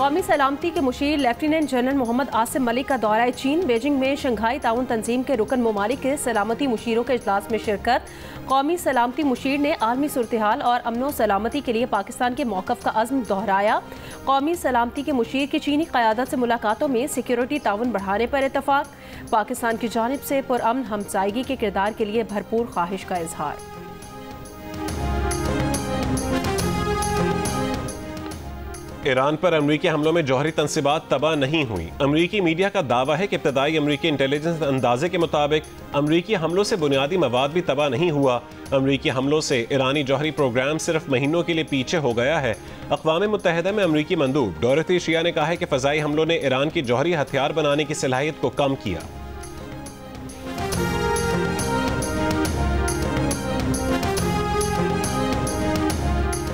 कौमी सलामती के मुशीर लेफ्टिनेंट जनरल मोहम्मद आसिम मलिक का दौरा चीन। बीजिंग में शंघाई ताउन तंजीम के रुकन ममालिक के सलामती मुशीरों के इजलास में शिरकत। कौमी सलामती मुशीर ने आलमी सूरत-ए-हाल और अमनो सलामती के लिए पाकिस्तान के मौक़िफ़ का अज़्म दोहराया। कौमी सलामती के मुशीर की चीनी क़यादत से मुलाकातों में सिक्योरिटी ताउन बढ़ाने पर इत्तफ़ाक़। पाकिस्तान की जानिब से पुरअमन हमसायगी के किरदार के लिए भरपूर ख्वाहिश का इजहार। ईरान पर अमरीकी हमलों में जौहरी तनसीबात तबाह नहीं हुई। अमरीकी मीडिया का दावा है कि इब्तदाई अमरीकी इंटेलिजेंस अंदाजे के मुताबिक अमरीकी हमलों से बुनियादी मवाद भी तबाह नहीं हुआ। अमरीकी हमलों से ईरानी जौहरी प्रोग्राम सिर्फ महीनों के लिए पीछे हो गया है। अक़वाम मुत्तहिदा में अमरीकी मंदूब डोरथी शिया ने कहा है कि फ़ज़ाई हमलों ने ईरान की जौहरी हथियार बनाने की सलाहियत को कम किया।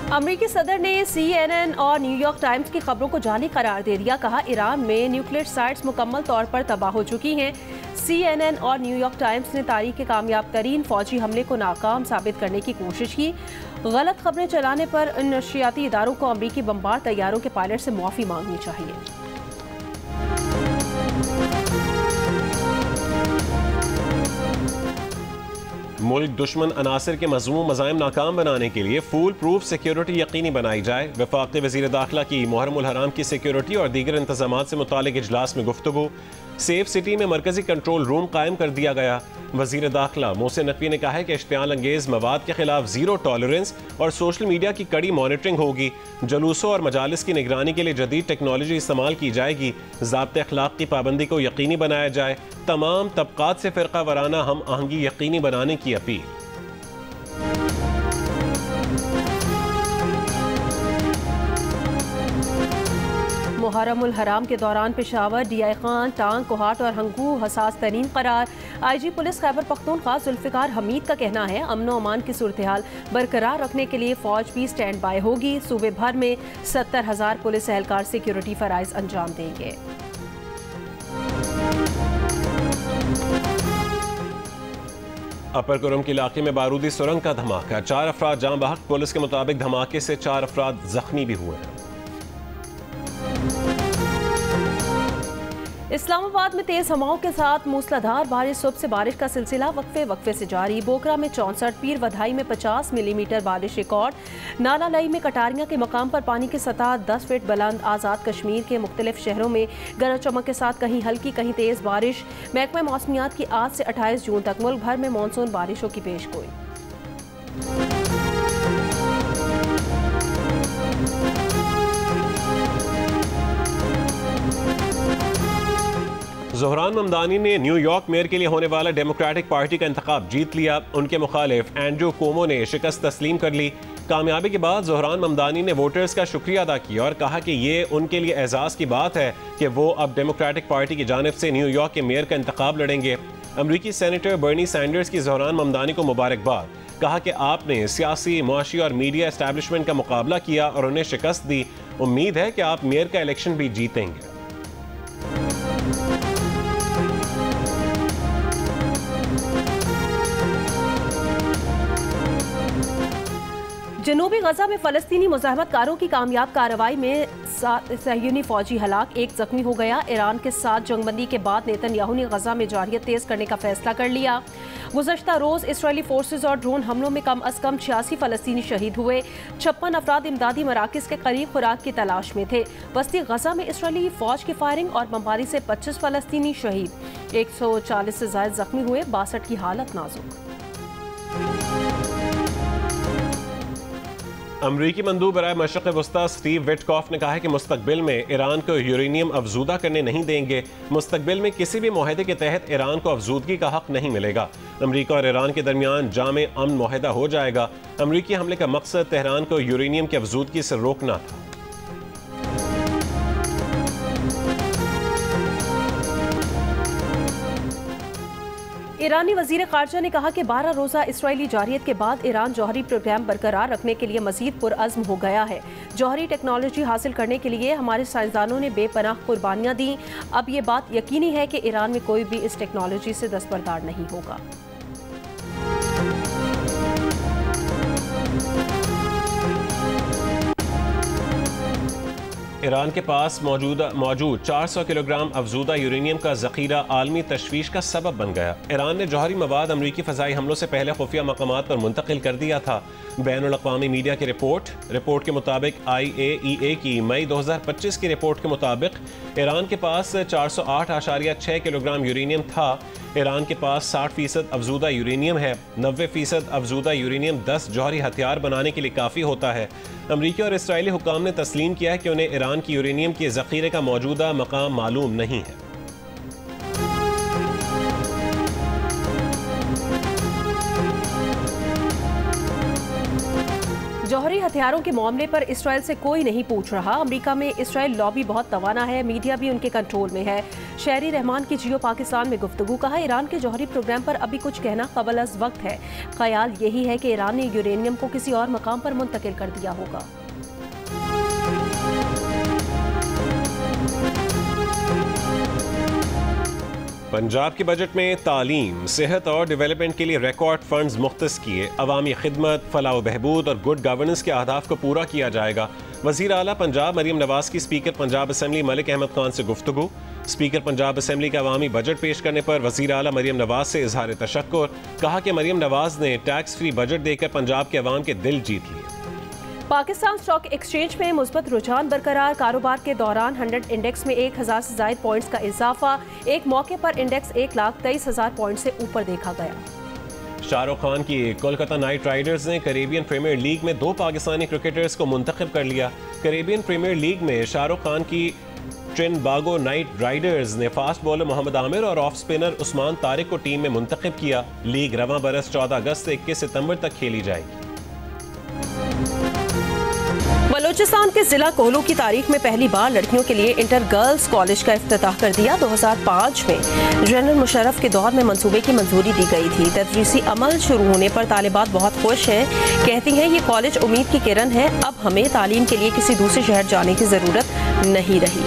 अमरीकी सदर ने CNN और न्यूयॉर्क टाइम्स की खबरों को जाली करार दे दिया। कहा, ईरान में न्यूक्लियर साइट्स मुकम्मल तौर पर तबाह हो चुकी हैं। CNN और न्यूयॉर्क टाइम्स ने तारीख के कामयाब तरीन फौजी हमले को नाकाम साबित करने की कोशिश की। गलत खबरें चलाने पर इन नशियाती इदारों को अमरीकी बमबार तैयारों के पायलट से मुआफ़ी मांगनी चाहिए। मुल्क दुश्मन अनासर के मज़मूम मज़ाइम नाकाम बनाने के लिए फूल प्रूफ सिक्योरिटी यकीनी बनाई जाए। वफाकी वज़ीर दाखिला की मुहर्रम उल हराम की सिक्योरिटी और दीगर इंतज़ामात से मुतालिक इजलास में गुफ्तगू। सेफ सिटी में मरकजी कंट्रोल रूम कायम कर दिया गया। वज़ीर दाखिला मोहसिन नकवी ने कहा है कि इश्तियाल अंगेज़ मवाद के खिलाफ ज़ीरो टॉलरेंस और सोशल मीडिया की कड़ी मॉनिटरिंग होगी। जलूसों और मजालिस की निगरानी के लिए जदीद टेक्नोलॉजी इस्तेमाल की जाएगी। ज़ाब्ते अखलाक की पाबंदी को यकीनी बनाया जाए। तमाम तबकात से फ़िरका वाराना हम आहंगी यकीनी बनाने की अपील। मुहर्रम उल हराम के दौरान पेशावर, DI खान, टांग, कोहाट और हंगू हसास तरीन करार। IG पुलिस खैबर पख्तूनख्वा जुल्फ़िकार हमीद का कहना है, अमन अमान की सूरत-ए-हाल बरकरार रखने के लिए फ़ौज भी स्टैंड बाय होगी। सूबे भर में 70,000 पुलिस एहलकार सिक्योरिटी फ़राइज़ अंजाम देंगे। अपर कुरम के इलाके में बारूदी सुरंग का धमाका, 4 अफराद जाँ बहक। पुलिस के मुताबिक धमाके से 4 अफराद जख्मी भी हुए हैं। इस्लामाबाद में तेज हवाओं के साथ मूसलाधार बारिश। सुबह से बारिश का सिलसिला वक्फे से जारी। बोकरा में 64, पीर वधाई में 50 मिलीमीटर बारिश रिकॉर्ड। नाला लई में कटारियां के मकाम पर पानी की सतह 10 फीट बुलंद। आज़ाद कश्मीर के मुख्तलिफ शहरों में गरज चमक के साथ कहीं हल्की कहीं तेज बारिश। महकमा मौसमियात की आज से 28 जून तक मुल्क भर में मानसून बारिशों की पेशगोई। ज़ोहरान ममदानी ने न्यूयॉर्क मेयर के लिए होने वाला डेमोक्रेटिक पार्टी का इंतखाब जीत लिया। उनके मुखालिफ एंड्रू कोमो ने शिकस्त तस्लीम कर ली। कामयाबी के बाद ज़ोहरान ममदानी ने वोटर्स का शुक्रिया अदा किया और कहा कि ये उनके लिए एजाज़ की बात है कि वो अब डेमोक्रेटिक पार्टी की जानिब से न्यूयॉर्क के मेयर का इंतखाब लड़ेंगे। अमरीकी सेनेटर बर्नी सैंडर्स की ज़ोहरान ममदानी को मुबारकबाद। कहा कि आपने सियासी, मुआशी और मीडिया एस्टैब्लिशमेंट का मुकाबला किया और उन्हें शिकस्त दी। उम्मीद है कि आप मेयर का इलेक्शन भी जीतेंगे। जनूबी गजा में फलस्तीनी मुजाहमतकारों की कामयाब कार्रवाई में 7 सहयूनी फौजी हलाक, 1 जख्मी हो गया। ईरान के साथ जंगबंदी के बाद नेतन्याहू ने गजा में जारियत तेज करने का फैसला कर लिया। गुज़श्ता रोज इसराइली फोर्सेज और ड्रोन हमलों में कम अज कम 86 फलस्तीनी शहीद हुए। 56 अफराद इमदादी मराकज़ के करीब खुराक की तलाश में थे। वस्ती गजा में इसराइली फौज की फायरिंग और बमबारी से 25 फलस्तीनी शहीद, 140 से ज्यादा जख्मी हुए। 62 की हालत नाजुक। अमरीकी मंदूब बराए मशरिक़ वस्ता स्टीव विटकॉफ ने कहा है कि मुस्तकबिल में ईरान को यूरेनियम अफजूदा करने नहीं देंगे। मुस्तकबिल में किसी भी मुआहदे के तहत ईरान को अफजूदगी का हक नहीं मिलेगा। अमरीका और ईरान के दरमियान जामे अमन मुआहदा हो जाएगा। अमरीकी हमले का मकसद तेहरान को यूरेनियम की अफजूदगी से रोकना था। ईरानी वजीर खारजा ने कहा कि 12 रोज़ा इसराइली जारियत के बाद ईरान जौहरी प्रोग्राम बरकरार रखने के लिए मजीद पुरअज़्म हो गया है। जौहरी टेक्नोलॉजी हासिल करने के लिए हमारे साइंसदानों ने बेपनाह कुर्बानियाँ दी। अब ये बात यकीनी है कि ईरान में कोई भी इस टेक्नोलॉजी से दस्तबरदार नहीं होगा। ईरान के पास मौजूद 400 किलोग्राम अफजूदा यूरेनियम का जखीरा आलमी तशवीश का सबब बन गया। ईरान ने जौहरी मवाद अमरीकी फ़ज़ाई हमलों से पहले खुफिया मकामात पर मुंतकिल कर दिया था। बैनुल अक़वामी मीडिया की रिपोर्ट के मुताबिक IAEA की मई 2025 की रिपोर्ट के मुताबिक ईरान के पास 408.6 किलोग्राम यूरेनियम था। ईरान के पास 60% अफजूदा यूरेनियम है। 90% अफजूदा यूरेनियम 10 जौहरी हथियार बनाने के लिए काफ़ी होता है। अमरीकी और इसराइली हुक्काम ने तस्लीम किया है कि उन्हें ईरान की यूरेनियम के ज़ख़ीरे का मौजूदा मकाम मालूम नहीं है। जौहरी हथियारों के मामले पर इसराइल से कोई नहीं पूछ रहा। अमेरिका में इसराइल लॉबी बहुत तवाना है, मीडिया भी उनके कंट्रोल में है। शहरी रहमान की जियो पाकिस्तान में गुफ्तगू, कहा ईरान के जौहरी प्रोग्राम पर अभी कुछ कहना क़बल अज़ वक्त है। ख्याल यही है कि ईरान ने यूरेनियम को किसी और मकाम पर मुंतकिल कर दिया होगा। पंजाब के बजट में तालीम, सेहत और डेवलपमेंट के लिए रिकॉर्ड फंड्स मुख्तस किए। अवामी खिदमत, फलाह बहबूद और गुड गवर्नेंस के अहदाफ को पूरा किया जाएगा। वज़ीर आला पंजाब मरीम नवाज की स्पीकर पंजाब असम्बली मलिक अहमद खान से गुफ्तगू। स्पीकर पंजाब असम्बली का अवामी बजट पेश करने पर वज़ीर आला मरीम नवाज से इजहार तशक्कुर। कहा कि मरीम नवाज ने टैक्स फ्री बजट देकर पंजाब के अवाम के दिल जीत लिए। पाकिस्तान स्टॉक एक्सचेंज में मुस्बत रुझान बरकरार। कारोबार के दौरान 100 इंडेक्स में 1000 से ज़ायद पॉइंट्स का इजाफा। एक मौके पर इंडेक्स 1,23,000 पॉइंट से ऊपर देखा गया। शाहरुख खान की कोलकाता नाइट राइडर्स ने कैरेबियन प्रीमियर लीग में 2 पाकिस्तानी क्रिकेटर्स को मुंतखब कर लिया। कैरेबियन प्रीमियर लीग में शाहरुख खान की ट्रिनबागो नाइट राइडर्स ने फास्ट बॉलर मोहम्मद आमिर और ऑफ स्पिनर उस्मान तारिक को टीम में मुंतखब किया। लीग रवां बरस 14 अगस्त से 21 सितंबर तक खेली जाएगी। बलूचिस्तान के जिला कोहलू की तारीख में पहली बार लड़कियों के लिए इंटर गर्ल्स कॉलेज का इफ्तिताह कर दिया। 2005 में जनरल मुशर्रफ के दौर में मंसूबे की मंजूरी दी गई थी। तदरीसी अमल शुरू होने पर तालिबात बहुत खुश हैं। कहती हैं ये कॉलेज उम्मीद की किरण है, अब हमें तालीम के लिए किसी दूसरे शहर जाने की ज़रूरत नहीं रही।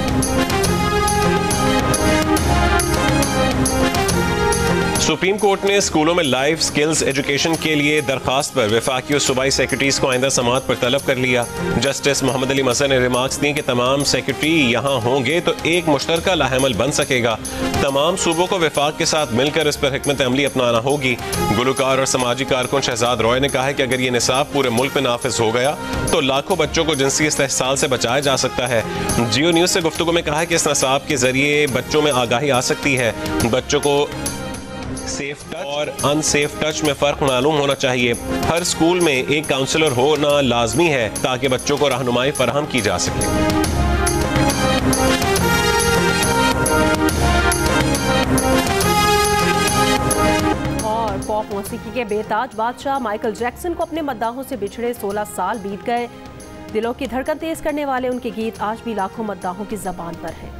सुप्रीम कोर्ट ने स्कूलों में लाइफ स्किल्स एजुकेशन के लिए दरखास्त पर वफाकी और सूबाई सेक्रेटरीज को आइंदा समाअत पर तलब कर लिया। जस्टिस मोहम्मद अली मसर ने रिमार्क्स दिए कि तमाम सेक्रेटरी यहाँ होंगे तो एक मुश्तरका लाहेमल बन सकेगा। तमाम सूबों को वफाक के साथ मिलकर इस पर हिकमत अमली अपनाना होगी। गुलकार और समाजी कारकुन शहजाद रॉय ने कहा है कि अगर ये निसाब पूरे मुल्क में नाफिज हो गया तो लाखों बच्चों को जिनसी इस्तेहसाल से बचाया जा सकता है। जियो न्यूज़ से गुफ्तगू में कहा है कि इस निसाब के जरिए बच्चों में आगाही आ सकती है। बच्चों को सेफ टच और अनसेफ टच में फ़र्क मालूम होना चाहिए। हर स्कूल में एक काउंसलर होना लाजमी है ताकि बच्चों को रहनुमाई फराहम की जा सके। और पॉप मौसीकी के बेताज बादशाह माइकल जैक्सन को अपने मद्दाहों से बिछड़े 16 साल बीत गए। दिलों की धड़कन तेज करने वाले उनके गीत आज भी लाखों मद्दाहों की ज़बान पर हैं।